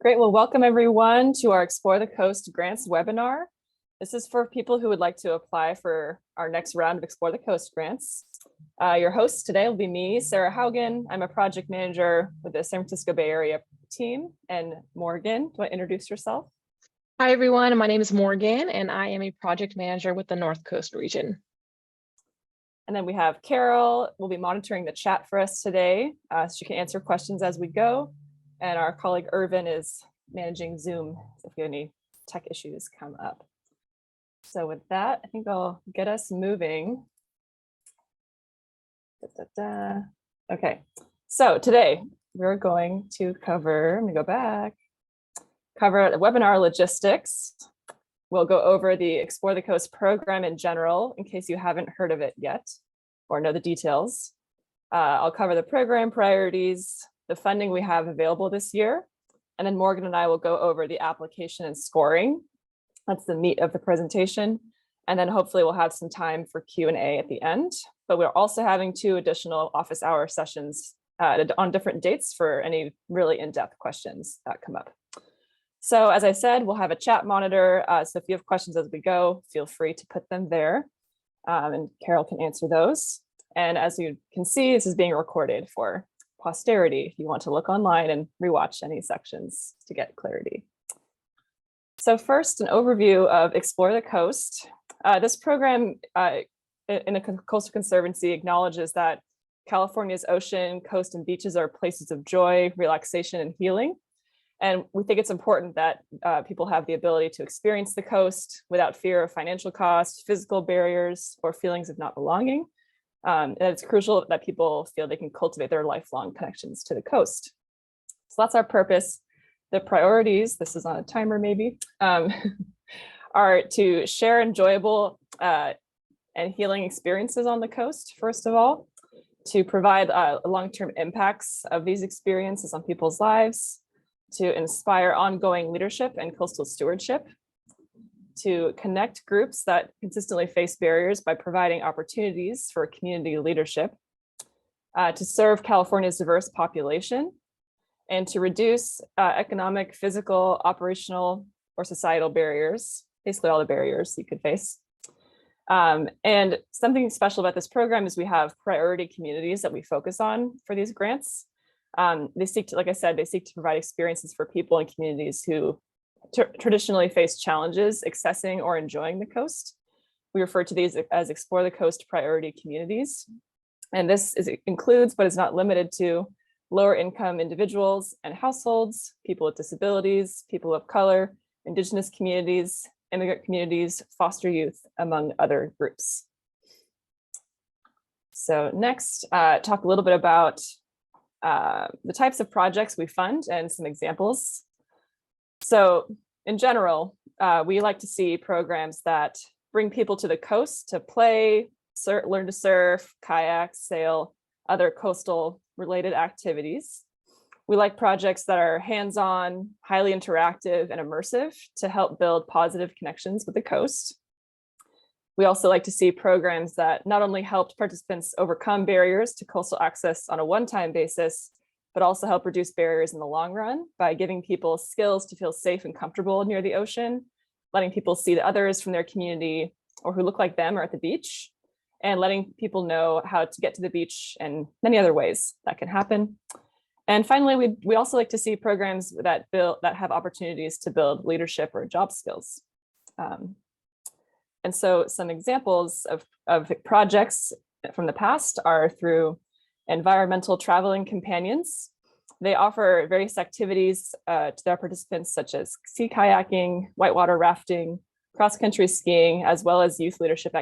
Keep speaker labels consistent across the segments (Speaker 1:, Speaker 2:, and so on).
Speaker 1: Great. Well, welcome everyone to our Explore the Coast Grants webinar. This is for people who would like to apply for our next round of Explore the Coast grants. Your host today will be me, Sarah Haugen. I'm a project manager with the San Francisco Bay Area team. And Morgan, do you want to introduce yourself?
Speaker 2: Hi, everyone. My name is Morgan, and I am a project manager with the North Coast region.
Speaker 1: And then we have Carol, will be monitoring the chat for us today, so she can answer questions as we go. And our colleague Irvin is managing Zoom if you have any tech issues come up. So with that, I think I'll get us moving. Okay, so today we're going to cover, let me go back, cover the webinar logistics. We'll go over the Explore the Coast program in general, in case you haven't heard of it yet or know the details. I'll cover the program priorities, the funding we have available this year, and then Morgan and I will go over the application and scoring. That's the meat of the presentation. And then hopefully we'll have some time for Q&A at the end. But we're also having 2 additional office hour sessions on different dates for any really in-depth questions that come up. So as I said, we'll have a chat monitor. So if you have questions as we go, feel free to put them there. And Carol can answer those. And as you can see, this is being recorded for posterity if you want to look online and rewatch any sections to get clarity. So first, an overview of Explore the Coast. This program in a coastal conservancy acknowledges that California's ocean, coast, and beaches are places of joy, relaxation, and healing. And we think it's important that people have the ability to experience the coast without fear of financial costs, physical barriers, or feelings of not belonging. And it's crucial that people feel they can cultivate their lifelong connections to the coast. So that's our purpose. The priorities, this is on a timer maybe, are to share enjoyable and healing experiences on the coast, first of all, to provide long-term impacts of these experiences on people's lives, to inspire ongoing leadership and coastal stewardship, to connect groups that consistently face barriers by providing opportunities for community leadership, to serve California's diverse population, and to reduce economic, physical, operational, or societal barriers, basically all the barriers you could face. And something special about this program is we have priority communities that we focus on for these grants. They seek to, like I said, they seek to provide experiences for people in communities who traditionally face challenges accessing or enjoying the coast. We refer to these as Explore the Coast priority communities. And this includes, but is not limited to, lower income individuals and households, people with disabilities, people of color, Indigenous communities, immigrant communities, foster youth, among other groups. So next, talk a little bit about the types of projects we fund and some examples. So in general, we like to see programs that bring people to the coast to play, learn to surf, kayak, sail, other coastal related activities. We like projects that are hands-on, highly interactive and immersive to help build positive connections with the coast. We also like to see programs that not only help participants overcome barriers to coastal access on a one-time basis, but also help reduce barriers in the long run by giving people skills to feel safe and comfortable near the ocean, letting people see the others from their community or who look like them are at the beach, and letting people know how to get to the beach and many other ways that can happen. And finally, we also like to see programs that have opportunities to build leadership or job skills. And so some examples of projects from the past are through environmental traveling companions. They offer various activities to their participants, such as sea kayaking, whitewater rafting, cross-country skiing, as well as youth leadership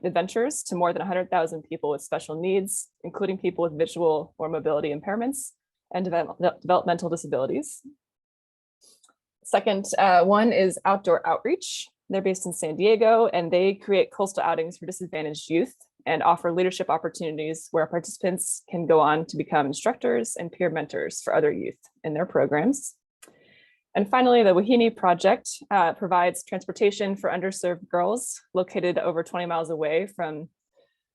Speaker 1: adventures to more than 100,000 people with special needs, including people with visual or mobility impairments and developmental disabilities. Second one is Outdoor Outreach. They're based in San Diego, and they create coastal outings for disadvantaged youth and offer leadership opportunities where participants can go on to become instructors and peer mentors for other youth in their programs. And finally, the Wahine Project provides transportation for underserved girls located over 20 miles away from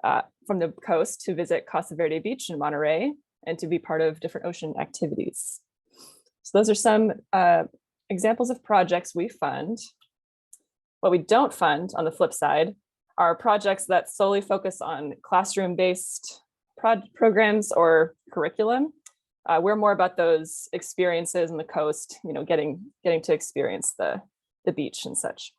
Speaker 1: the coast to visit Casa Verde Beach in Monterey and to be part of different ocean activities. So those are some examples of projects we fund. What we don't fund, on the flip side, are projects that solely focus on classroom-based programs or curriculum. We're more about those experiences on the coast, getting to experience the beach and such.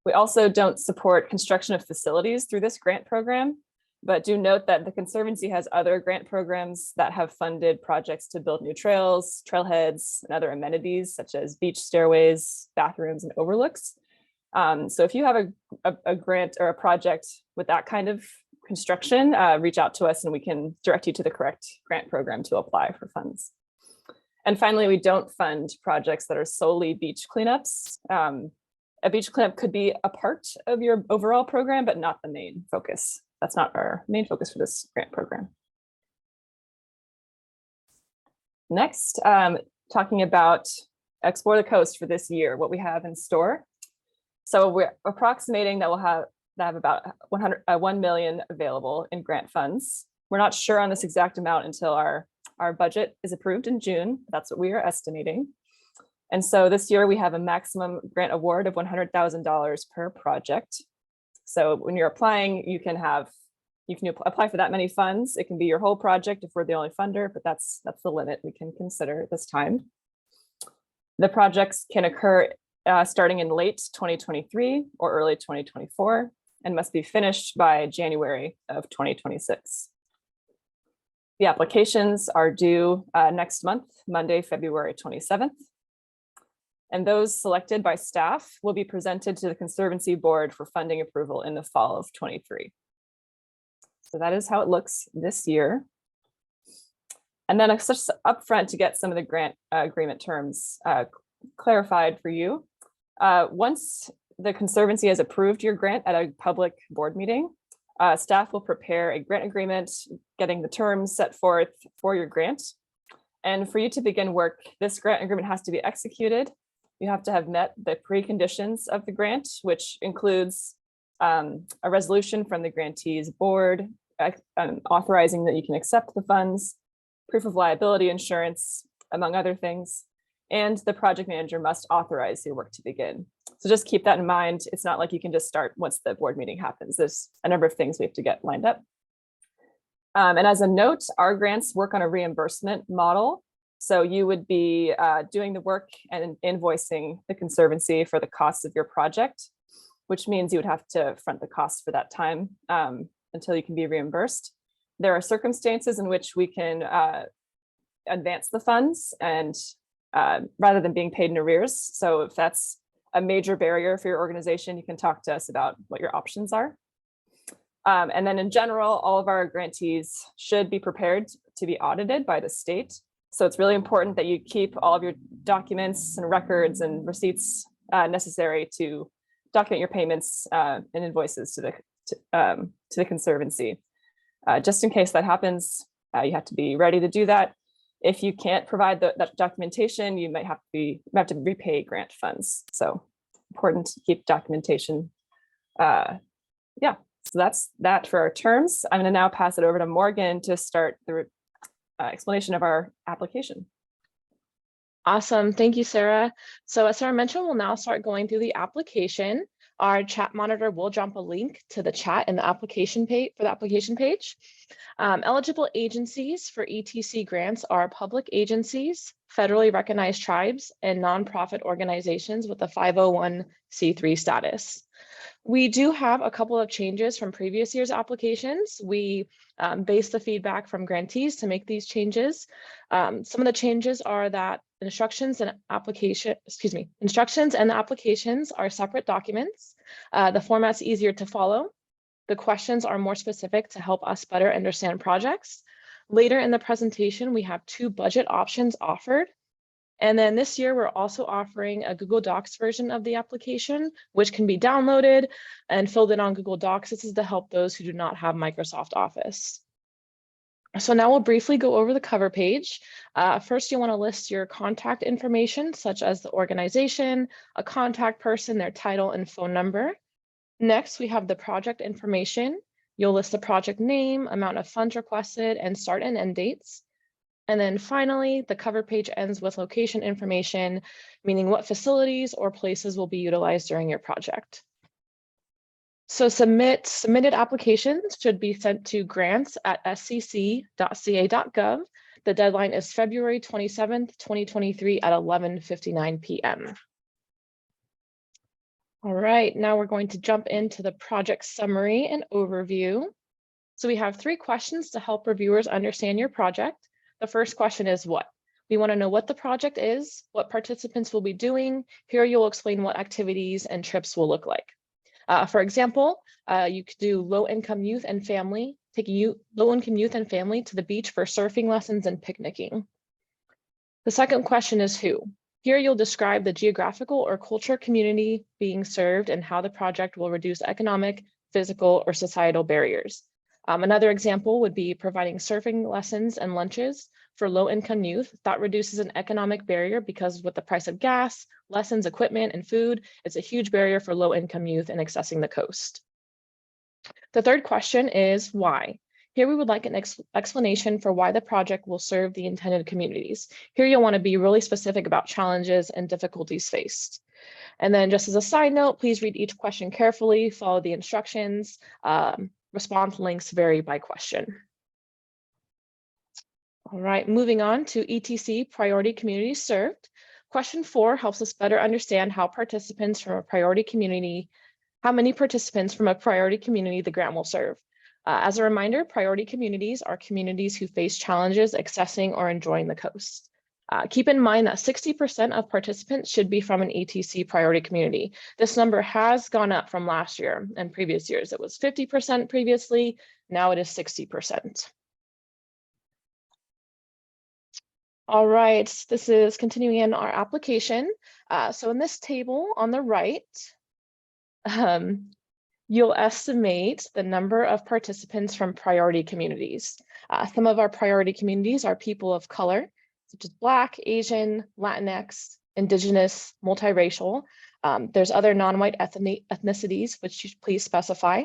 Speaker 1: We also don't support construction of facilities through this grant program, but do note that the Conservancy has other grant programs that have funded projects to build new trails, trailheads, and other amenities such as beach stairways, bathrooms, and overlooks. So if you have a grant or a project with that kind of construction, reach out to us and we can direct you to the correct grant program to apply for funds. And finally, we don't fund projects that are solely beach cleanups. A beach cleanup could be a part of your overall program, but not the main focus. That's not our main focus for this grant program. Next, talking about Explore the Coast for this year, what we have in store. So we're approximating that we'll have about 1 million available in grant funds. We're not sure on this exact amount until our budget is approved in June. That's what we are estimating. And so this year we have a maximum grant award of $100,000 per project. So when you're applying, you can apply for that many funds. It can be your whole project if we're the only funder, but that's the limit we can consider at this time. The projects can occur starting in late 2023 or early 2024 and must be finished by January of 2026. The applications are due next month, Monday, February 27th. And those selected by staff will be presented to the Conservancy Board for funding approval in the fall of 23. So that is how it looks this year. And then just upfront to get some of the grant agreement terms clarified for you. Once the Conservancy has approved your grant at a public board meeting, staff will prepare a grant agreement, getting the terms set forth for your grant. And for you to begin work, this grant agreement has to be executed. You have to have met the preconditions of the grant, which includes a resolution from the grantee's board authorizing that you can accept the funds, proof of liability insurance, among other things, and the project manager must authorize your work to begin. So just keep that in mind. It's not like you can just start once the board meeting happens. There's a number of things we have to get lined up. And as a note, our grants work on a reimbursement model. So you would be doing the work and invoicing the Conservancy for the costs of your project, which means you would have to front the cost for that time until you can be reimbursed. There are circumstances in which we can advance the funds and rather than being paid in arrears. So if that's a major barrier for your organization, you can talk to us about what your options are. And then in general, all of our grantees should be prepared to be audited by the state. So it's really important that you keep all of your documents and records and receipts necessary to document your payments and invoices to the Conservancy. Just in case that happens, you have to be ready to do that. If you can't provide that documentation, you might have to repay grant funds. So important to keep documentation. Yeah, so that's that for our terms. I'm going to now pass it over to Morgan to start the explanation of our application.
Speaker 2: Awesome. Thank you, Sarah. So as Sarah mentioned, we'll now start going through the application. Our chat monitor will jump a link to the chat in the application page for the application page. Eligible agencies for ETC grants are public agencies, federally recognized tribes, and nonprofit organizations with a 501c3 status. We do have a couple of changes from previous year's applications. We based the feedback from grantees to make these changes. Some of the changes are that instructions and the applications are separate documents. The format's easier to follow. The questions are more specific to help us better understand projects. Later in the presentation, we have 2 budget options offered. And then this year, we're also offering a Google Docs version of the application, which can be downloaded and filled in on Google Docs. This is to help those who do not have Microsoft Office. So now we'll briefly go over the cover page. First, you want to list your contact information, such as the organization, a contact person, their title, and phone number. Next, we have the project information. You'll list the project name, amount of funds requested, and start and end dates. And then finally, the cover page ends with location information, meaning what facilities or places will be utilized during your project. So submitted applications should be sent to grants@scc.ca.gov. The deadline is February 27th, 2023 at 11:59 p.m. All right, now we're going to jump into the project summary and overview. So we have 3 questions to help reviewers understand your project. The first question is what? We want to know what the project is, what participants will be doing. Here you'll explain what activities and trips will look like. For example, you could do low-income youth and family, low-income youth and family to the beach for surfing lessons and picnicking. The second question is who? Here you'll describe the geographical or culture community being served and how the project will reduce economic, physical, or societal barriers. Another example would be providing surfing lessons and lunches for low-income youth. That reduces an economic barrier because with the price of gas, lessons, equipment, and food, it's a huge barrier for low-income youth in accessing the coast. The third question is why? Here we would like an explanation for why the project will serve the intended communities. Here you'll want to be really specific about challenges and difficulties faced. And then just as a side note, please read each question carefully, follow the instructions. Response links vary by question. All right, moving on to ETC priority communities served. Question 4 helps us better understand how many participants from a priority community the grant will serve. As a reminder, priority communities are communities who face challenges accessing or enjoying the coast. Keep in mind that 60% of participants should be from an ETC priority community. This number has gone up from last year and previous years. It was 50% previously, now it is 60%. All right, this is continuing in our application. So in this table on the right, you'll estimate the number of participants from priority communities. Some of our priority communities are people of color, such as Black, Asian, Latinx, Indigenous, multiracial. There's other non-white ethnicities, which please specify.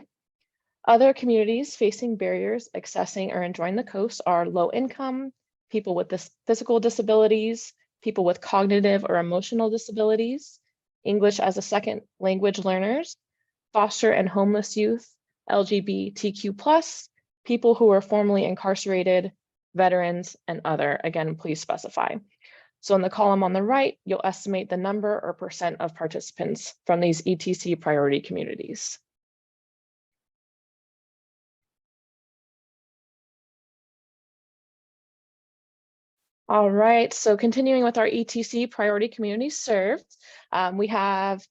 Speaker 2: Other communities facing barriers accessing or enjoying the coast are low income, people with physical disabilities, people with cognitive or emotional disabilities, English as a second language learners, foster and homeless youth, LGBTQ+, people who are formerly incarcerated, veterans, and other. Again, please specify. So in the column on the right, you'll estimate the number or percent of participants from these ETC priority communities. All right, so continuing with our ETC priority communities served, we have,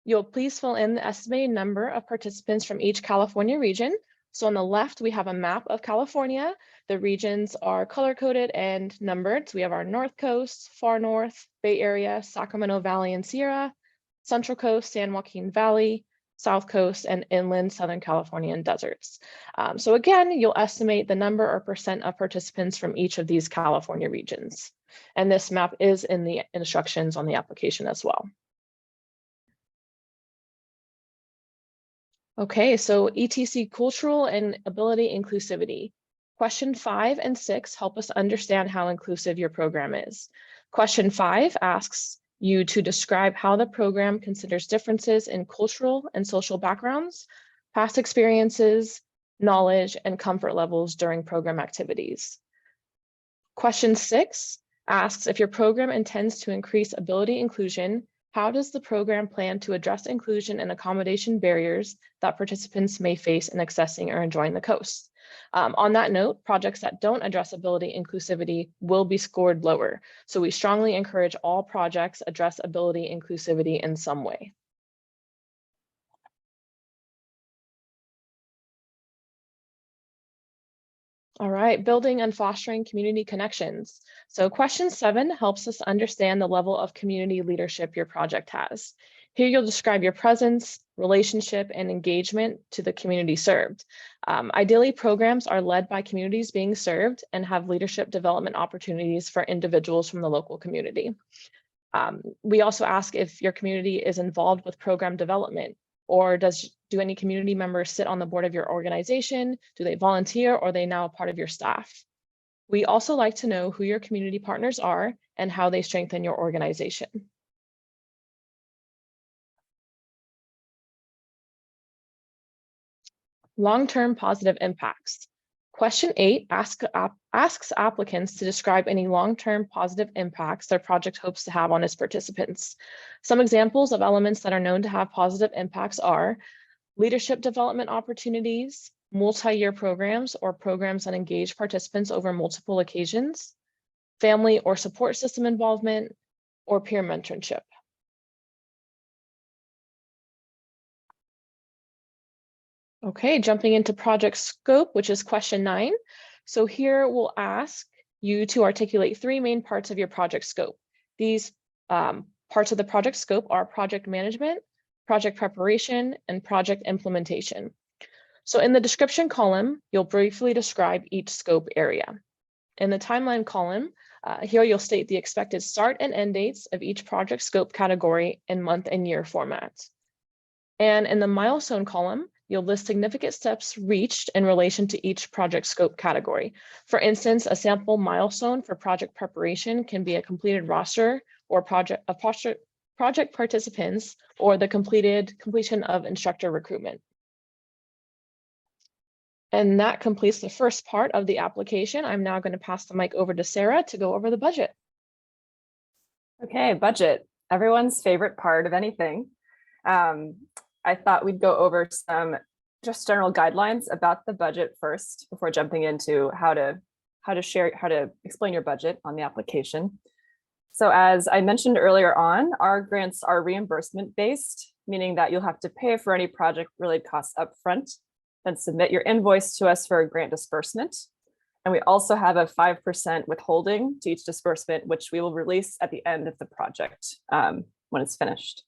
Speaker 2: you'll please fill in the estimated number of participants from each California region. So on the left, we have a map of California. The regions are color-coded and numbered. So we have our North Coast, Far North, Bay Area, Sacramento Valley and Sierra, Central Coast, San Joaquin Valley, South Coast, and inland Southern California and deserts. So again, you'll estimate the number or percent of participants from each of these California regions. And this map is in the instructions on the application as well. Okay, so ETC cultural and ability inclusivity. Question 5 and 6 help us understand how inclusive your program is. Question 5 asks you to describe how the program considers differences in cultural and social backgrounds, past experiences, knowledge, and comfort levels during program activities. Question 6 asks if your program intends to increase ability inclusion, how does the program plan to address inclusion and accommodation barriers that participants may face in accessing or enjoying the coast? On that note, projects that don't address ability inclusivity will be scored lower. So we strongly encourage all projects address ability inclusivity in some way. All right, building and fostering community connections. So question 7 helps us understand the level of community leadership your project has. Here you'll describe your presence, relationship, and engagement to the community served. Ideally, programs are led by communities being served and have leadership development opportunities for individuals from the local community. We also ask if your community is involved with program development, or do Do any community members sit on the board of your organization? Do they volunteer, or are they now a part of your staff? We also like to know who your community partners are and how they strengthen your organization. Long-term positive impacts. Question 8 asks applicants to describe any long-term positive impacts their project hopes to have on its participants. Some examples of elements that are known to have positive impacts are leadership development opportunities, multi-year programs or programs that engage participants over multiple occasions, family or support system involvement, or peer mentorship. Okay, jumping into project scope, which is question 9. So here we'll ask you to articulate 3 main parts of your project scope. These parts of the project scope are project management, project preparation, and project implementation. So in the description column, you'll briefly describe each scope area. In the timeline column, here you'll state the expected start and end dates of each project scope category in month and year format. And in the milestone column, you'll list significant steps reached in relation to each project scope category. For instance, a sample milestone for project preparation can be a completed roster or project participants or the completion of instructor recruitment. And that completes the first part of the application. I'm now going to pass the mic over to Sarah to go over the budget.
Speaker 1: Okay, budget, everyone's favorite part of anything. I thought we'd go over some just general guidelines about the budget first before jumping into how to explain your budget on the application. So as I mentioned earlier on, our grants are reimbursement based, meaning that you'll have to pay for any project related costs upfront, then submit your invoice to us for a grant disbursement. And we also have a 5% withholding to each disbursement, which we will release at the end of the project when it's finished.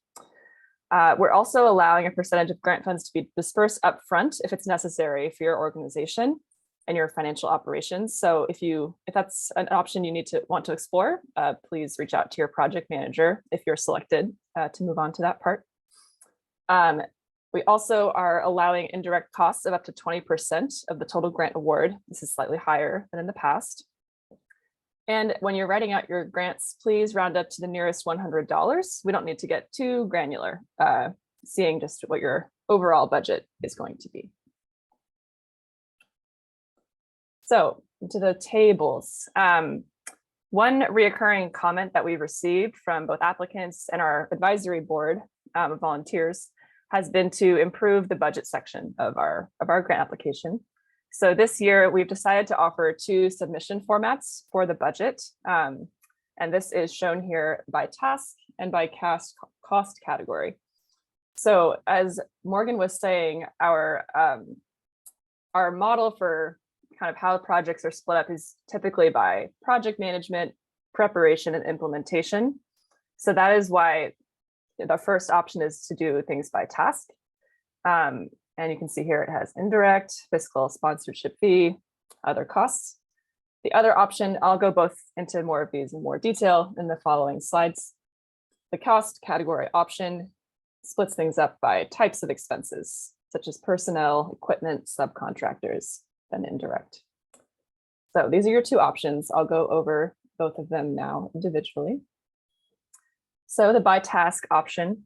Speaker 1: We're also allowing a percentage of grant funds to be dispersed upfront if it's necessary for your organization and your financial operations. So if that's an option you want to explore, please reach out to your project manager if you're selected to move on to that part. We also are allowing indirect costs of up to 20% of the total grant award. This is slightly higher than in the past. And when you're writing out your grants, please round up to the nearest $100. We don't need to get too granular, seeing just what your overall budget is going to be. So to the tables. One reoccurring comment that we've received from both applicants and our advisory board of volunteers has been to improve the budget section of our grant application. So this year, we've decided to offer 2 submission formats for the budget. And this is shown here by task and by cost category. So as Morgan was saying, our model for kind of how projects are split up is typically by project management, preparation, and implementation. So that is why the first option is to do things by task. And you can see here it has indirect, fiscal, sponsorship fee, other costs. The other option, I'll go both into more of these in more detail in the following slides. The cost category option splits things up by types of expenses, such as personnel, equipment, subcontractors, and indirect. So these are your 2 options. I'll go over both of them now individually. So the by task option,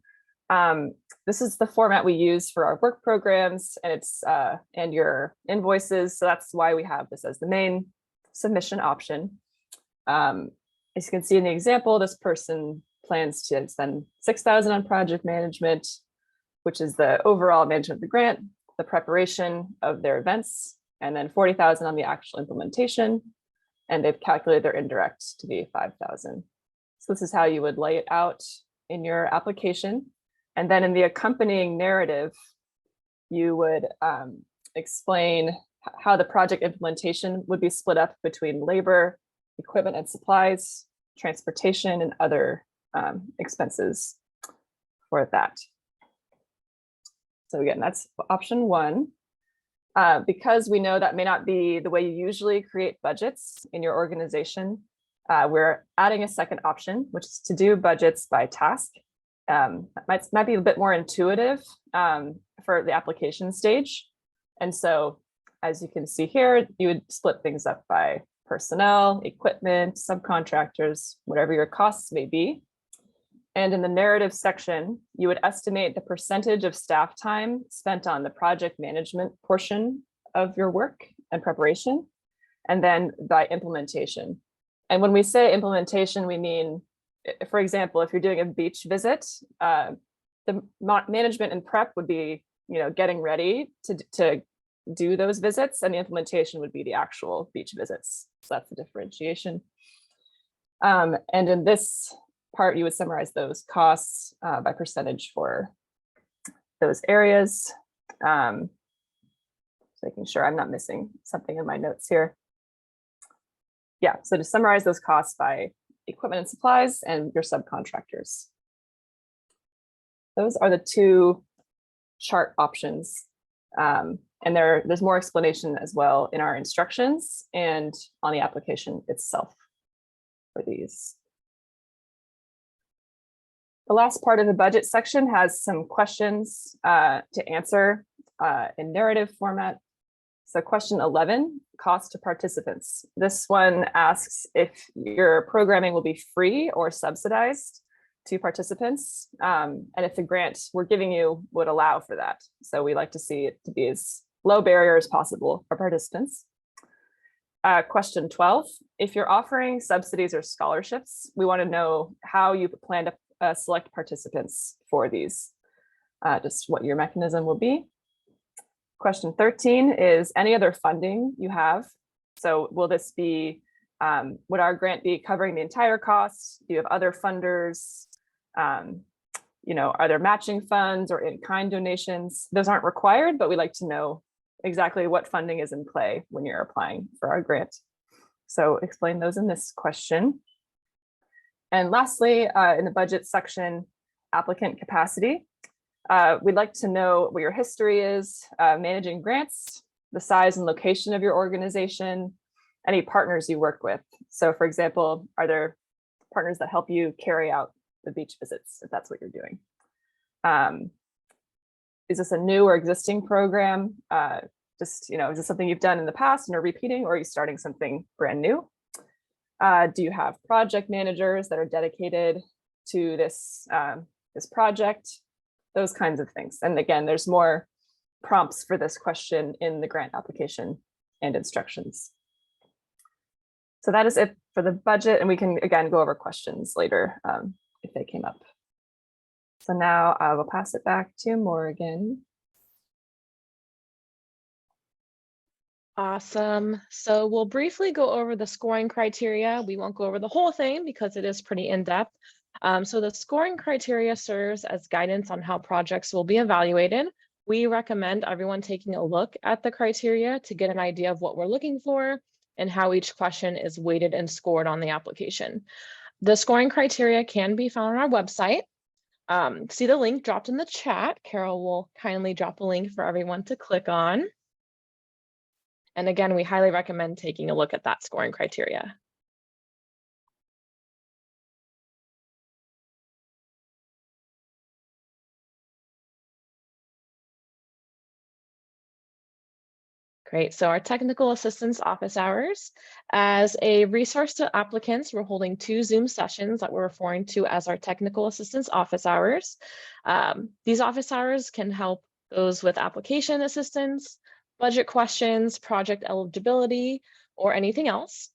Speaker 1: this is the format we use for our work programs, and it's and your invoices. So that's why we have this as the main submission option. As you can see in the example, this person plans to spend $6,000 on project management, which is the overall management of the grant, the preparation of their events, and then $40,000 on the actual implementation. And they've calculated their indirect to be $5,000. So this is how you would lay it out in your application. And then in the accompanying narrative, you would explain how the project implementation would be split up between labor, equipment and supplies, transportation, and other expenses for that. So again, that's option 1. Because we know that may not be the way you usually create budgets in your organization, we're adding a second option, which is to do budgets by task. Might be a bit more intuitive, and for the application stage. And so, as you can see here, you would split things up by personnel, equipment, subcontractors, whatever your costs may be. And in the narrative section, you would estimate the percentage of staff time spent on the project management portion of your work and preparation, and then by implementation. And when we say implementation, we mean, for example, if you're doing a beach visit, the management and prep would be, getting ready to do those visits, and the implementation would be the actual beach visits. So that's the differentiation. And in this part, you would summarize those costs by percentage for those areas. So making sure I'm not missing something in my notes here. Yeah, so to summarize those costs by equipment and supplies and your subcontractors. Those are the two chart options. And there's more explanation as well in our instructions and on the application itself for these. The last part of the budget section has some questions to answer in narrative format. So question 11, cost to participants. This one asks if your programming will be free or subsidized to participants, and if the grant we're giving you would allow for that. So we like to see it to be as low barrier as possible for participants. Question 12, if you're offering subsidies or scholarships, we want to know how you plan to select participants for these, just what your mechanism will be. Question 13 is any other funding you have. So will this be, would our grant be covering the entire cost? Do you have other funders? Are there matching funds or in-kind donations? Those aren't required, but we like to know exactly what funding is in play when you're applying for our grant. So explain those in this question. And lastly, in the budget section, applicant capacity. We'd like to know what your history is managing grants, the size and location of your organization, any partners you work with. So for example, are there partners that help you carry out the beach visits, if that's what you're doing? Is this a new or existing program? Is this something you've done in the past and are repeating, or are you starting something brand new? Do you have project managers that are dedicated to this project? Those kinds of things. And again, there's more prompts for this question in the grant application and instructions. So that is it for the budget, and we can again go over questions later if they came up. So now I will pass it back to Morgan.
Speaker 2: Awesome. So we'll briefly go over the scoring criteria. We won't go over the whole thing because it is pretty in-depth. So the scoring criteria serves as guidance on how projects will be evaluated. We recommend everyone taking a look at the criteria to get an idea of what we're looking for and how each question is weighted and scored on the application. The scoring criteria can be found on our website. See the link dropped in the chat. Carol will kindly drop a link for everyone to click on. And again, we highly recommend taking a look at that scoring criteria. Great, so our technical assistance office hours. As a resource to applicants, we're holding 2 Zoom sessions that we're referring to as our technical assistance office hours. These office hours can help those with application assistance, budget questions, project eligibility, or anything else.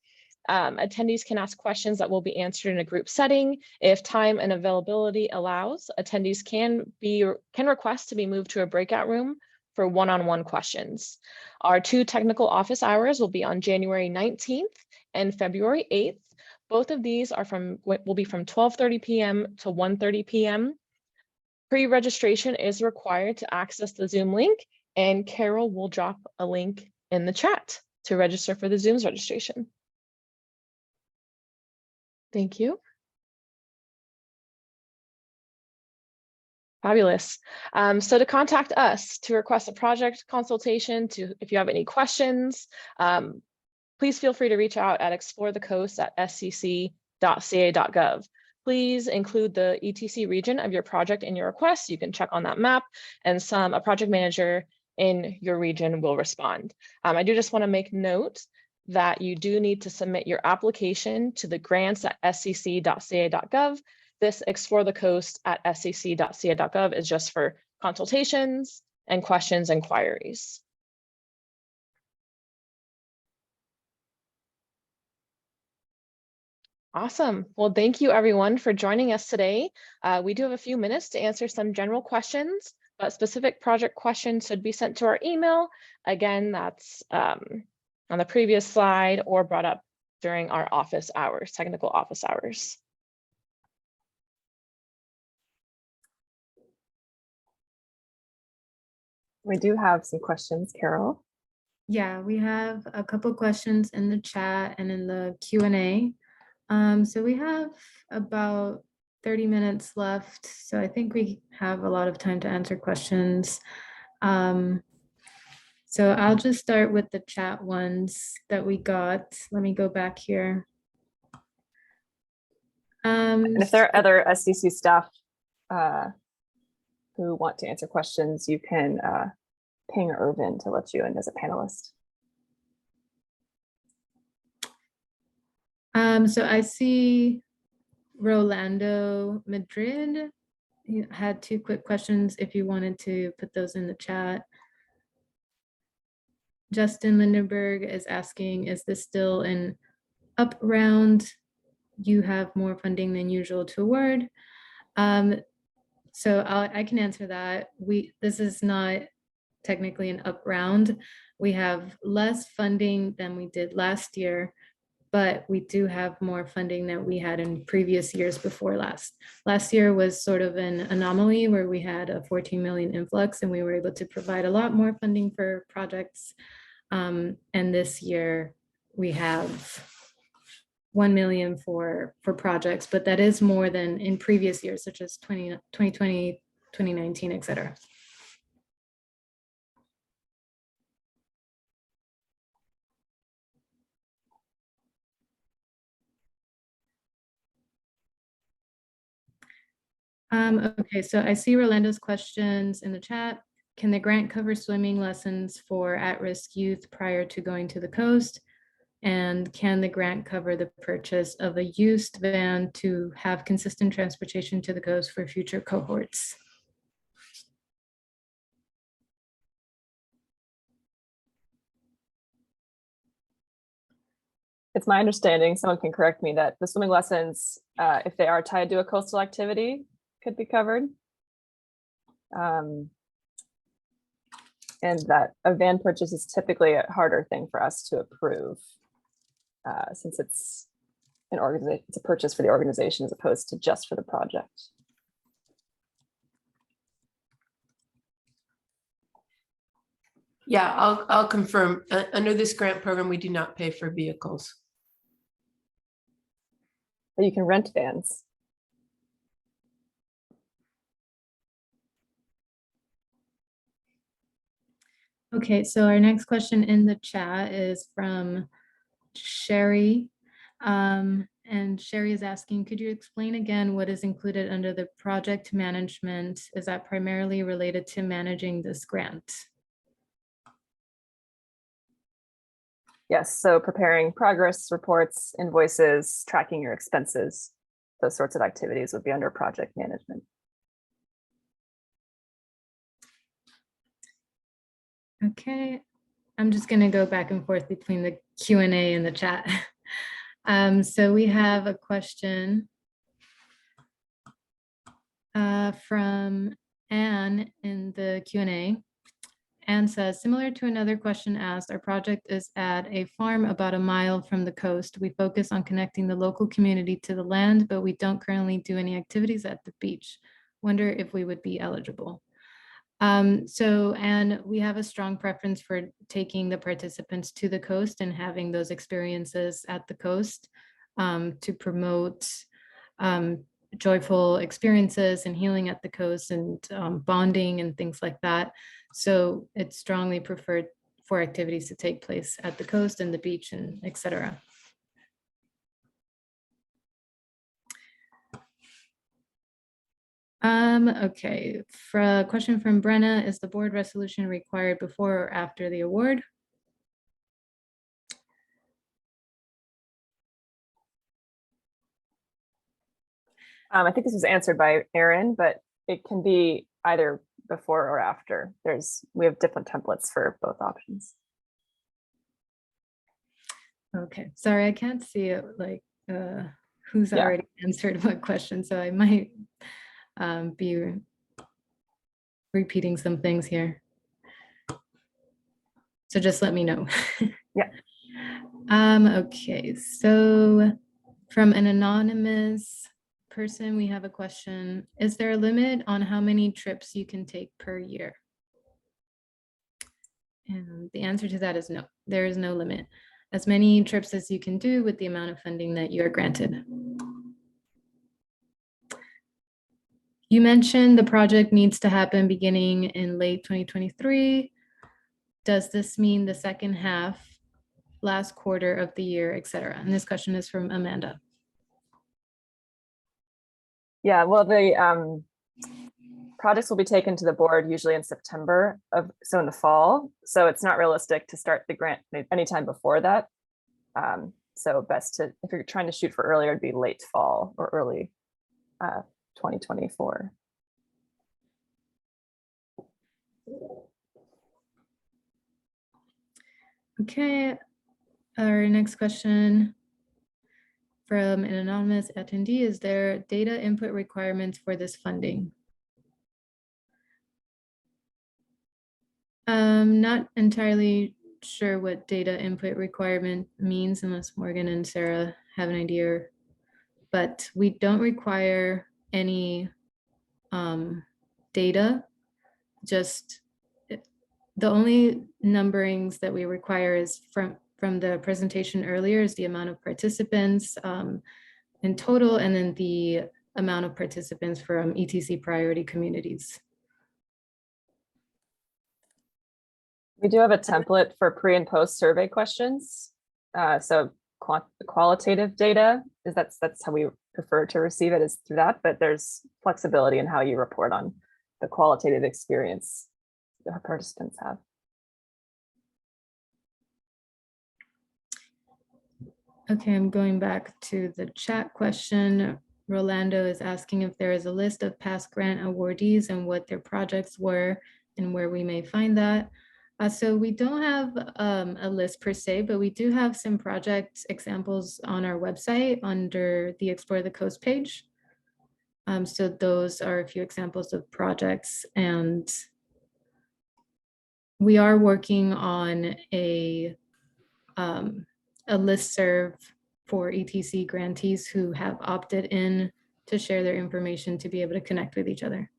Speaker 2: Attendees can ask questions that will be answered in a group setting. If time and availability allows, attendees can request to be moved to a breakout room for one-on-one questions. Our 2 technical office hours will be on January 19th and February 8th. Both of these will be from 12:30 p.m. to 1:30 p.m. Pre-registration is required to access the Zoom link, and Carol will drop a link in the chat to register for the Zoom's registration. Thank you. Fabulous. So to contact us to request a project consultation, if you have any questions, please feel free to reach out at explorethecoast@scc.ca.gov. Please include the ETC region of your project in your request. You can check on that map, and a project manager in your region will respond. I do just want to make note that you do need to submit your application to the grants@scc.ca.gov. This Explore the Coast at scc.ca.gov is just for consultations and questions and queries. Awesome. Well, thank you everyone for joining us today. We do have a few minutes to answer some general questions, but specific project questions should be sent to our email. Again, that's on the previous slide or brought up during our office hours, technical office hours.
Speaker 1: We do have some questions, Carol.
Speaker 3: Yeah, we have a couple questions in the chat and in the Q&A. So we have about 30 minutes left. So I think we have a lot of time to answer questions. So I'll just start with the chat ones that we got. Let me go back here.
Speaker 1: And if there are other SDC staff who want to answer questions, you can ping Irvin to let you in as a panelist.
Speaker 3: So I see Rolando Madrid. He had two quick questions if you wanted to put those in the chat. Justin Lindenberg is asking, is this still an up round? You have more funding than usual to award. So I can answer that. This is not technically an up round. We have less funding than we did last year, but we do have more funding than we had in previous years before last. Last year was sort of an anomaly where we had a 14 million influx and we were able to provide a lot more funding for projects. And this year we have 1 million for projects, but that is more than in previous years, such as 2020, 2019, et cetera. Okay, so I see Rolando's questions in the chat. Can the grant cover swimming lessons for at-risk youth prior to going to the coast? And can the grant cover the purchase of a used van to have consistent transportation to the coast for future cohorts?
Speaker 1: It's my understanding, someone can correct me, that the swimming lessons, if they are tied to a coastal activity, could be covered. And that a van purchase is typically a harder thing for us to approve, since it's an organization, it's a purchase for the organization as opposed to just for the project.
Speaker 4: Yeah, I'll confirm. Under this grant program, we do not pay for vehicles.
Speaker 1: But you can rent vans.
Speaker 3: Okay, so our next question in the chat is from Sherry. And Sherry is asking, could you explain again what is included under the project management? Is that primarily related to managing this grant?
Speaker 1: Yes, so preparing progress reports, invoices, tracking your expenses, those sorts of activities would be under project management.
Speaker 3: Okay, I'm just going to go back and forth between the Q&A and the chat. So we have a question from Anne in the Q&A. Anne says, similar to another question asked, our project is at a farm about a mile from the coast. We focus on connecting the local community to the land, but we don't currently do any activities at the beach. Wonder if we would be eligible. And we have a strong preference for taking the participants to the coast and having those experiences at the coast to promote joyful experiences and healing at the coast and bonding and things like that. So it's strongly preferred for activities to take place at the coast and the beach and etc. Okay, for a question from Brenna, is the board resolution required before or after the award?
Speaker 1: I think this was answered by Erin, but it can be either before or after. We have different templates for both options.
Speaker 3: Okay, sorry, I can't see it like who's
Speaker 1: Yeah.
Speaker 3: already answered what question, so I might be repeating some things here. So just let me know.
Speaker 1: Yeah.
Speaker 3: Okay, so from an anonymous person, we have a question. Is there a limit on how many trips you can take per year? And the answer to that is no, there is no limit. As many trips as you can do with the amount of funding that you are granted. You mentioned the project needs to happen beginning in late 2023. Does this mean the second half, last quarter of the year, etc.? And this question is from Amanda.
Speaker 1: Yeah, well, the projects will be taken to the board usually in September so in the fall. So it's not realistic to start the grant anytime before that. So best to, if you're trying to shoot for earlier, it'd be late fall or early 2024.
Speaker 3: Okay, our next question from an anonymous attendee, is there data input requirements for this funding? Not entirely sure what data input requirement means unless Morgan and Sarah have an idea, but we don't require any data, just the only numberings that we require is from the presentation earlier is the amount of participants in total, and then the amount of participants from ETC priority communities.
Speaker 1: We do have a template for pre and post survey questions. So qualitative data is that's how we prefer to receive it, is through that, but there's flexibility in how you report on the qualitative experience the participants have.
Speaker 3: Okay, I'm going back to the chat question. Rolando is asking if there is a list of past grant awardees and what their projects were and where we may find that. So we don't have a list per se, but we do have some project examples on our website under the Explore the Coast page. So those are a few examples of projects, and we are working on a listserv for ETC grantees who have opted in to share their information to be able to connect with each other.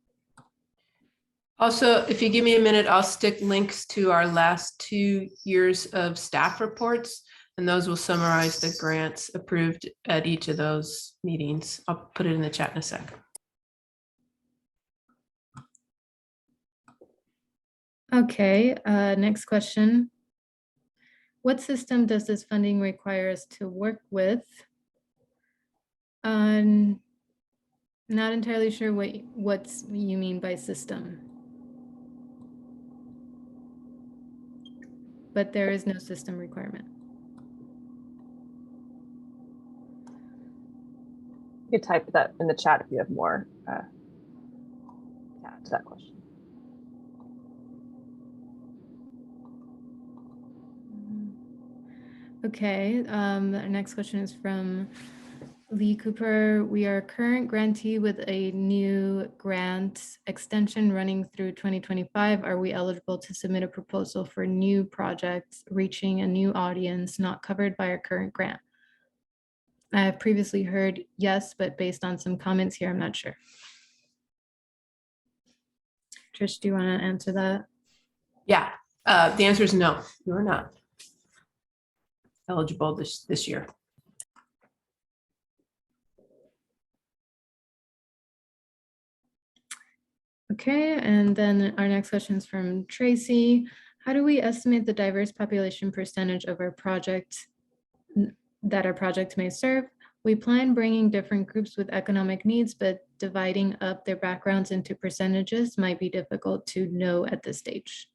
Speaker 4: Also, if you give me a minute, I'll stick links to our last 2 years of staff reports, and those will summarize the grants approved at each of those meetings. I'll put it in the chat in a sec.
Speaker 3: Okay, next question. What system does this funding require us to work with? Not entirely sure what you mean by system. But there is no system requirement.
Speaker 1: You could type that in the chat if you have more to that question.
Speaker 3: Okay, our next question is from Lee Cooper. We are a current grantee with a new grant extension running through 2025. Are we eligible to submit a proposal for new projects reaching a new audience not covered by our current grant? I have previously heard yes, but based on some comments here, I'm not sure. Trish, do you want to answer that?
Speaker 4: Yeah, the answer is no, you're not eligible this year.
Speaker 3: Okay, and then our next question is from Tracy. How do we estimate the diverse population percentage of our project that our project may serve? We plan bringing different groups with economic needs, but dividing up their backgrounds into percentages might be difficult to know at this stage.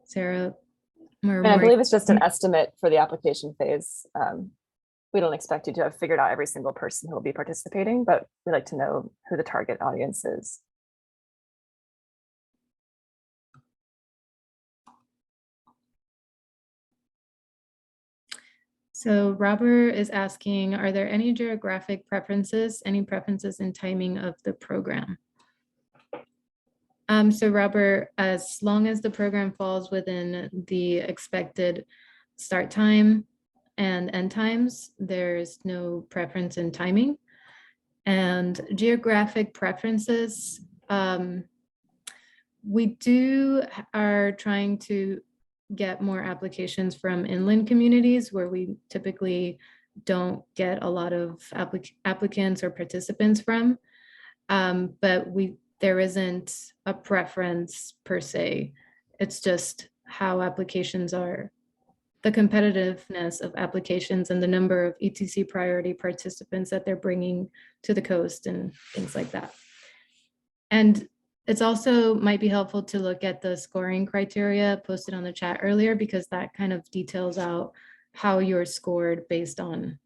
Speaker 3: Sarah,
Speaker 1: And I believe it's just an estimate for the application phase. We don't expect you to have figured out every single person who will be participating, but we like to know who the target audience is.
Speaker 3: So Robert is asking, are there any geographic preferences, any preferences in timing of the program? So Robert, as long as the program falls within the expected start time and end times, there's no preference in timing. And geographic preferences, we are trying to get more applications from inland communities where we typically don't get a lot of applicants or participants from. But there isn't a preference per se. It's just how applications are, the competitiveness of applications and the number of ETC priority participants that they're bringing to the coast and things like that. And it's also might be helpful to look at the scoring criteria posted on the chat earlier, because that kind of details out how you're scored based on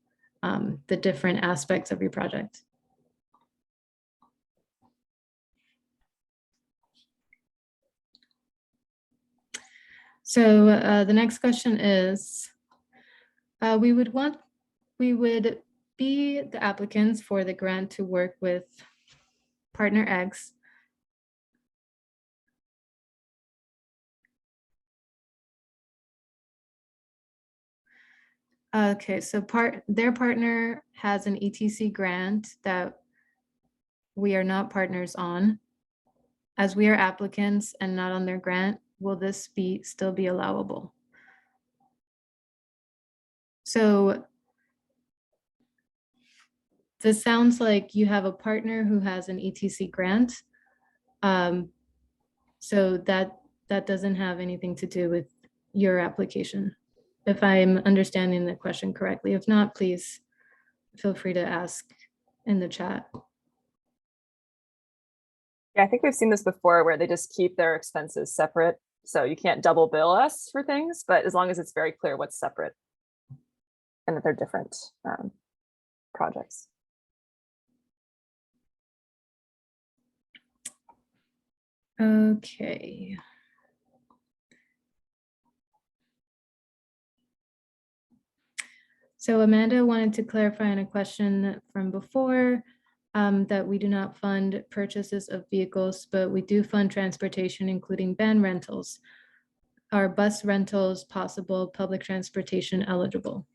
Speaker 3: the different aspects of your project. So the next question is, we would be the applicants for the grant to work with partner X. Okay, so their partner has an ETC grant that we are not partners on. As we are applicants and not on their grant, will this still be allowable? So this sounds like you have a partner who has an ETC grant. So that doesn't have anything to do with your application, if I'm understanding the question correctly. If not, please feel free to ask in the chat.
Speaker 1: Yeah, I think we've seen this before where they just keep their expenses separate. So you can't double bill us for things, but as long as it's very clear what's separate and that they're different projects.
Speaker 3: Okay. So Amanda wanted to clarify on a question from before that we do not fund purchases of vehicles, but we do fund transportation, including van rentals. Are bus rentals possible, public transportation eligible?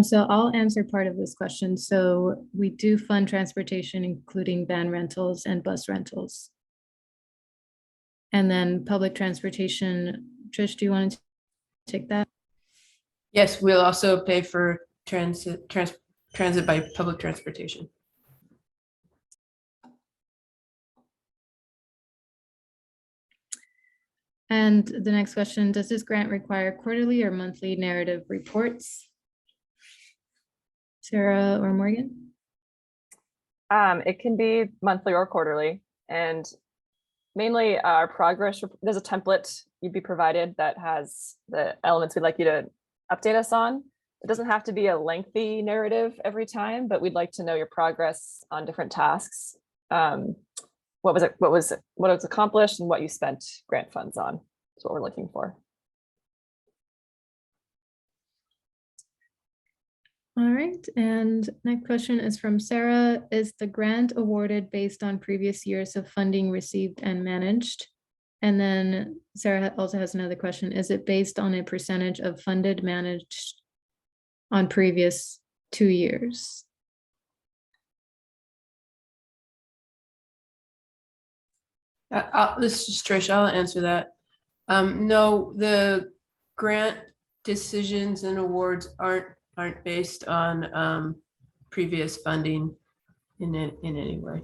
Speaker 3: So I'll answer part of this question. So we do fund transportation, including van rentals and bus rentals. And then public transportation, Trish, do you want to take that?
Speaker 4: Yes, we'll also pay for transit by public transportation.
Speaker 3: And the next question, does this grant require quarterly or monthly narrative reports? Sarah or Morgan?
Speaker 1: It can be monthly or quarterly, and mainly our progress. There's a template you'd be provided that has the elements we'd like you to update us on. It doesn't have to be a lengthy narrative every time, but we'd like to know your progress on different tasks. What was accomplished and what you spent grant funds on is what we're looking for.
Speaker 3: All right, and next question is from Sarah. Is the grant awarded based on previous years of funding received and managed? And then Sarah also has another question. Is it based on a percentage of funded managed on previous 2 years?
Speaker 4: This is Trish. I'll answer that. No, the grant decisions and awards aren't based on previous funding in any way.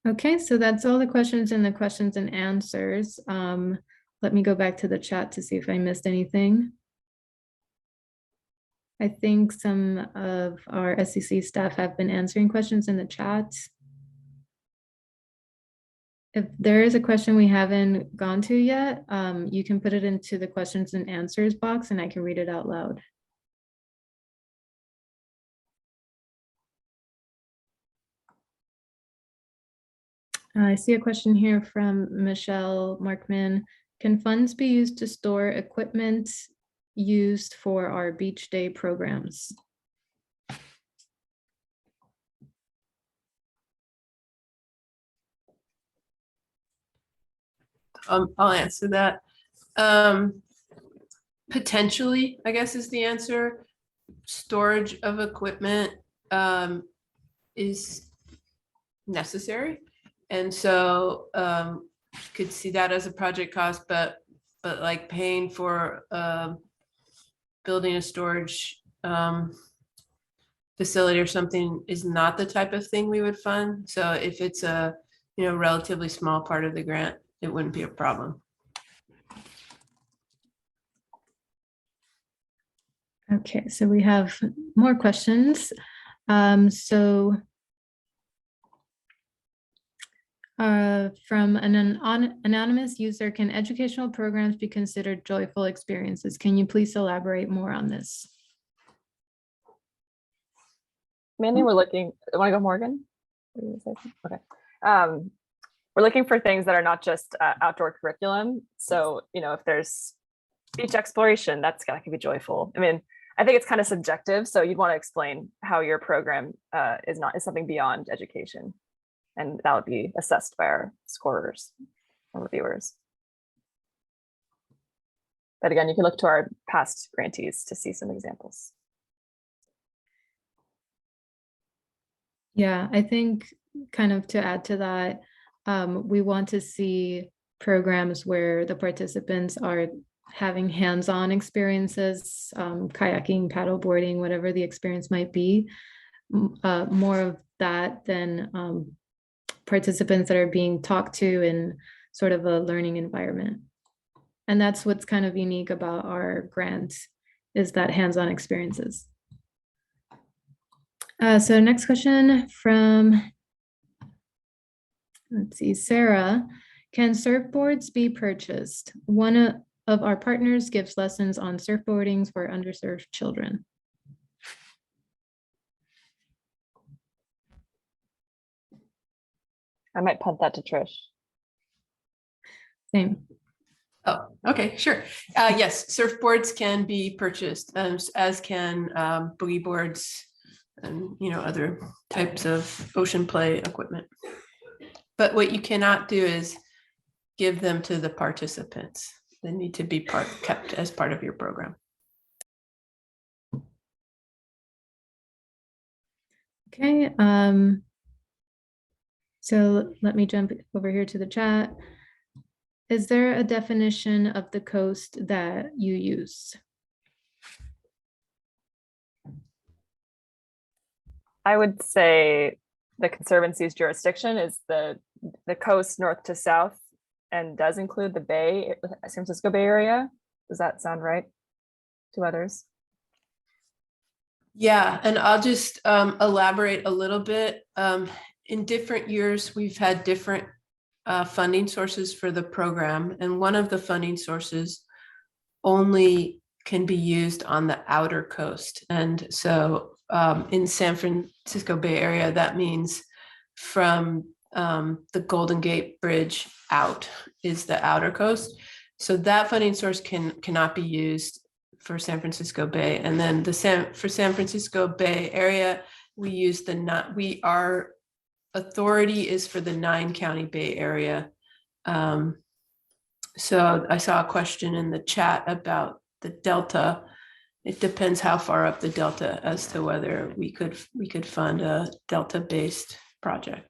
Speaker 3: Okay, so that's all the questions in the questions and answers. Let me go back to the chat to see if I missed anything. I think some of our SCC staff have been answering questions in the chat. If there is a question we haven't gone to yet, you can put it into the questions and answers box and I can read it out loud. I see a question here from Michelle Markman. Can funds be used to store equipment used for our beach day programs?
Speaker 4: I'll answer that. Potentially, I guess is the answer. Storage of equipment is necessary. And so could see that as a project cost, but like paying for building a storage facility or something is not the type of thing we would fund. So if it's a relatively small part of the grant, it wouldn't be a problem.
Speaker 3: Okay, so we have more questions. From an anonymous user, can educational programs be considered joyful experiences? Can you please elaborate more on this?
Speaker 1: Mainly we're looking, want to go Morgan? Okay. We're looking for things that are not just outdoor curriculum. So, if there's beach exploration, that can be joyful. I mean, I think it's kind of subjective. So you'd want to explain how your program is something beyond education. And that would be assessed by our scorers or reviewers. But again, you can look to our past grantees to see some examples.
Speaker 3: Yeah, I think kind of to add to that, we want to see programs where the participants are having hands-on experiences, kayaking, paddleboarding, whatever the experience might be, more of that than participants that are being talked to in sort of a learning environment. And that's what's kind of unique about our grant, is that hands-on experiences. So next question from, let's see, Sarah. Can surfboards be purchased? One of our partners gives lessons on surfboarding for underserved children.
Speaker 1: I might punt that to Trish.
Speaker 3: Same.
Speaker 4: Oh, okay, sure. Yes, surfboards can be purchased, as can boogie boards and other types of ocean play equipment. But what you cannot do is give them to the participants. They need to be kept as part of your program.
Speaker 3: Okay. So let me jump over here to the chat. Is there a definition of the coast that you use?
Speaker 1: I would say the Conservancy's jurisdiction is the coast north to south and does include the Bay, San Francisco Bay Area. Does that sound right to others?
Speaker 4: Yeah, and I'll just elaborate a little bit. In different years, we've had different funding sources for the program, and one of the funding sources only can be used on the outer coast. And so in San Francisco Bay Area, that means from the Golden Gate Bridge out is the outer coast. So that funding source cannot be used for San Francisco Bay. And then for San Francisco Bay Area, we use our authority is for the 9-county Bay Area. So I saw a question in the chat about the Delta. It depends how far up the Delta as to whether we could fund a Delta-based project.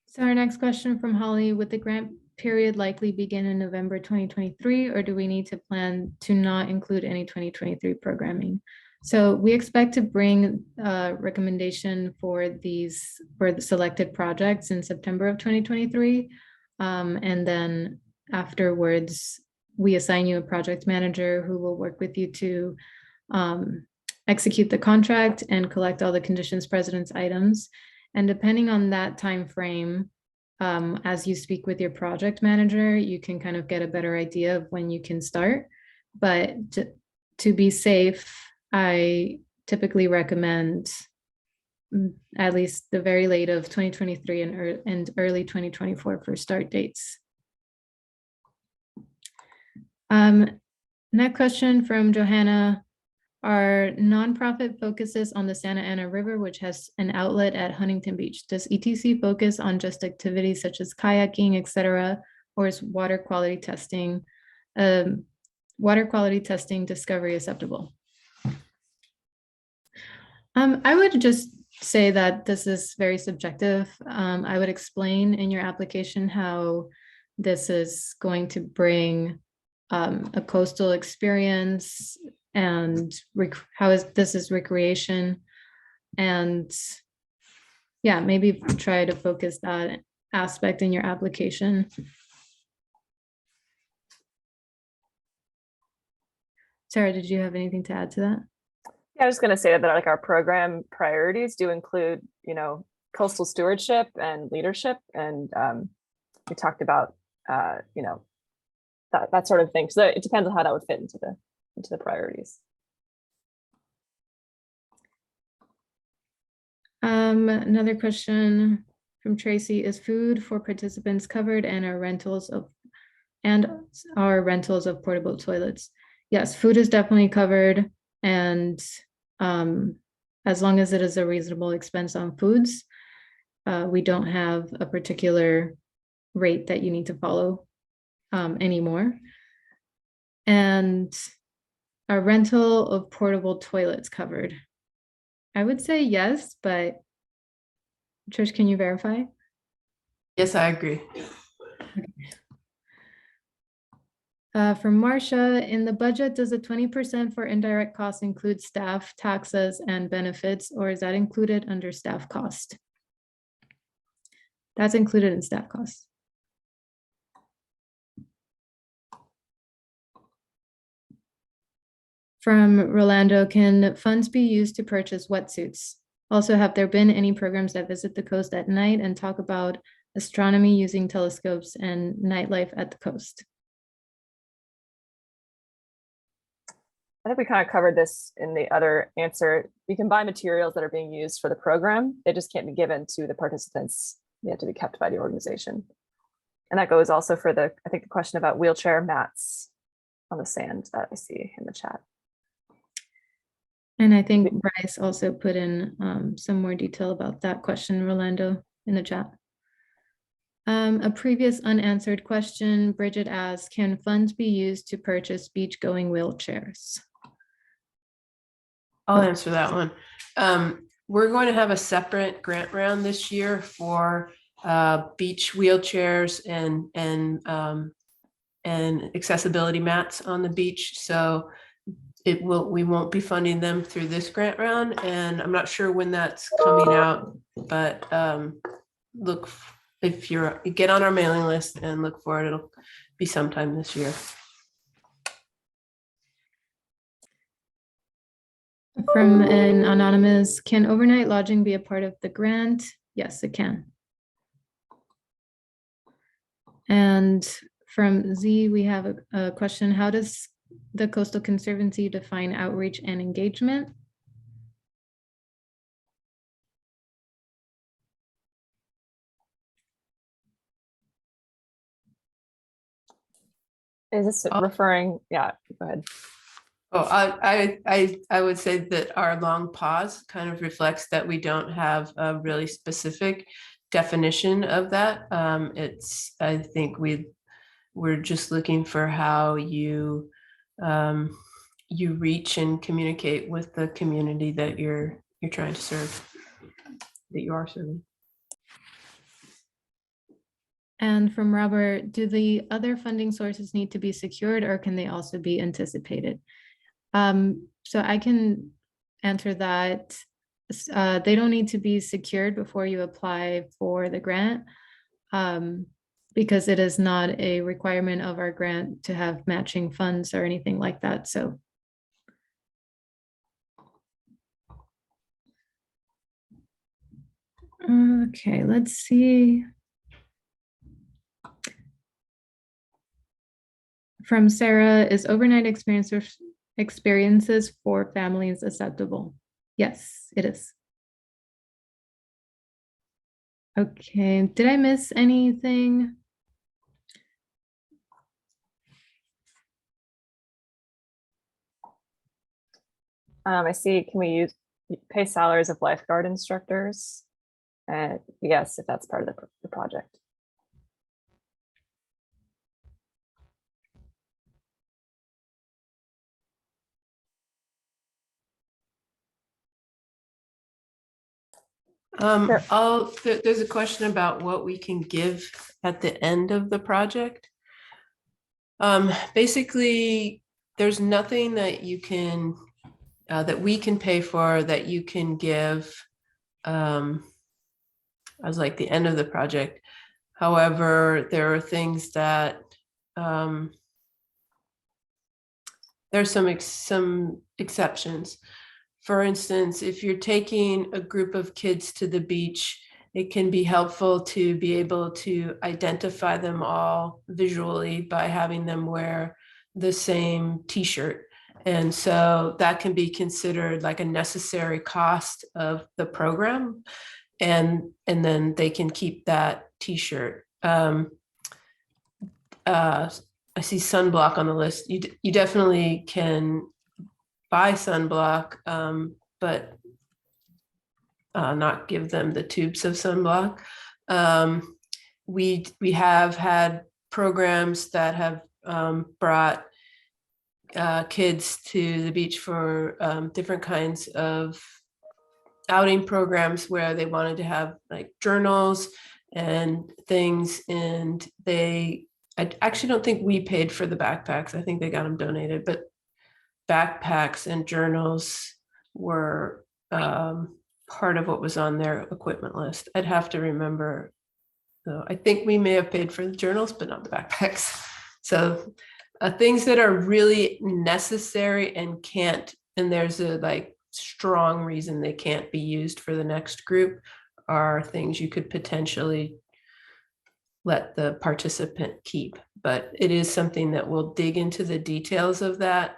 Speaker 3: So our next question from Holly, would the grant period likely begin in November 2023, or do we need to plan to not include any 2023 programming? So we expect to bring a recommendation for the selected projects in September of 2023. And then afterwards, we assign you a project manager who will work with you to execute the contract and collect all the conditions precedence items. And depending on that time frame, as you speak with your project manager, you can kind of get a better idea of when you can start. But to be safe, I typically recommend at least the very late of 2023 and early 2024 for start dates. Next question from Johanna. Our nonprofit focuses on the Santa Ana River, which has an outlet at Huntington Beach. Does ETC focus on just activities such as kayaking, etc., or is water quality testing discovery acceptable? I would just say that this is very subjective. I would explain in your application how this is going to bring a coastal experience and this is recreation. And yeah, maybe try to focus that aspect in your application. Sarah, did you have anything to add to that?
Speaker 1: Yeah, I was going to say that like our program priorities do include, coastal stewardship and leadership. And we talked about, that sort of thing. So it depends on how that would fit into the priorities.
Speaker 3: Another question from Tracy: is food for participants covered and our rentals of portable toilets? Yes, food is definitely covered, and as long as it is a reasonable expense on foods, we don't have a particular rate that you need to follow anymore. And a rental of portable toilets covered. I would say yes, but Trish, can you verify?
Speaker 4: Yes, I agree.
Speaker 3: From Marcia, in the budget, does the 20% for indirect costs include staff, taxes, and benefits, or is that included under staff cost? That's included in staff costs. From Rolando, can funds be used to purchase wetsuits? Also, have there been any programs that visit the coast at night and talk about astronomy using telescopes and nightlife at the coast?
Speaker 1: I think we kind of covered this in the other answer. We can buy materials that are being used for the program. They just can't be given to the participants. They have to be kept by the organization. And that goes also for the question about wheelchair mats on the sand that I see in the chat.
Speaker 3: And I think Bryce also put in some more detail about that question, Rolando, in the chat. A previous unanswered question, Bridget asked, can funds be used to purchase beach-going wheelchairs?
Speaker 4: I'll answer that one. We're going to have a separate grant round this year for beach wheelchairs and accessibility mats on the beach. So we won't be funding them through this grant round, and I'm not sure when that's coming out, but look, if you get on our mailing list and look for it, it'll be sometime this year.
Speaker 3: From an anonymous, can overnight lodging be a part of the grant? Yes, it can. And from Z, we have a question. How does the Coastal Conservancy define outreach and engagement?
Speaker 1: Is this referring? Yeah, go ahead.
Speaker 4: Oh, I would say that our long pause kind of reflects that we don't have a really specific definition of that. I think we're just looking for how you reach and communicate with the community that you're trying to serve, that you are serving.
Speaker 3: And from Robert, do the other funding sources need to be secured, or can they also be anticipated? So I can answer that. They don't need to be secured before you apply for the grant, because it is not a requirement of our grant to have matching funds or anything like that. So okay, let's see. From Sarah, is overnight experiences for families acceptable? Yes, it is. Okay, did I miss anything?
Speaker 1: I see, can we pay salaries of lifeguard instructors? Yes, if that's part of the project. Sure.
Speaker 4: There's a question about what we can give at the end of the project. Basically, there's nothing that you can, that we can pay for that you can give as like the end of the project. However, there are things that there's some exceptions. For instance, if you're taking a group of kids to the beach, it can be helpful to be able to identify them all visually by having them wear the same t-shirt. And so that can be considered like a necessary cost of the program. And then they can keep that t-shirt. I see sunblock on the list. You definitely can buy sunblock, but not give them the tubes of sunblock. We have had programs that have brought kids to the beach for different kinds of outing programs where they wanted to have like journals and things, and I actually don't think we paid for the backpacks. I think they got them donated, but backpacks and journals were part of what was on their equipment list. I'd have to remember. So I think we may have paid for the journals, but not the backpacks. So things that are really necessary and there's a like strong reason they can't be used for the next group are things you could potentially let the participant keep. But it is something that we'll dig into the details of that.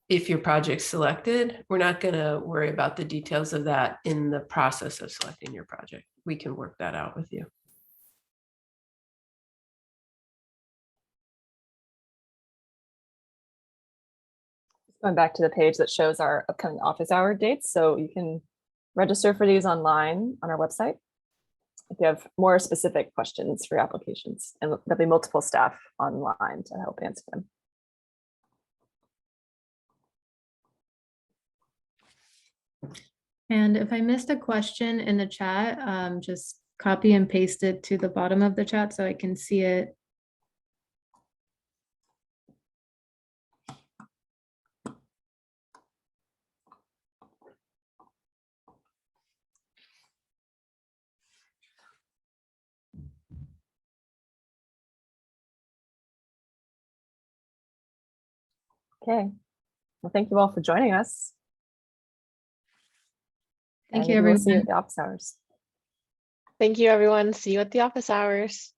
Speaker 4: If your project's selected, we're not going to worry about the details of that in the process of selecting your project. We can work that out with you.
Speaker 1: Going back to the page that shows our upcoming office hour dates. So you can register for these online on our website. If you have more specific questions for your applications, and there'll be multiple staff online to help answer them.
Speaker 3: And if I missed a question in the chat, just copy and paste it to the bottom of the chat so I can see it.
Speaker 1: Okay. Well, thank you all for joining us.
Speaker 3: Thank
Speaker 1: And
Speaker 3: you,
Speaker 1: maybe we'll
Speaker 3: everyone.
Speaker 1: see you at the office hours.
Speaker 2: Thank you, everyone. See you at the office hours.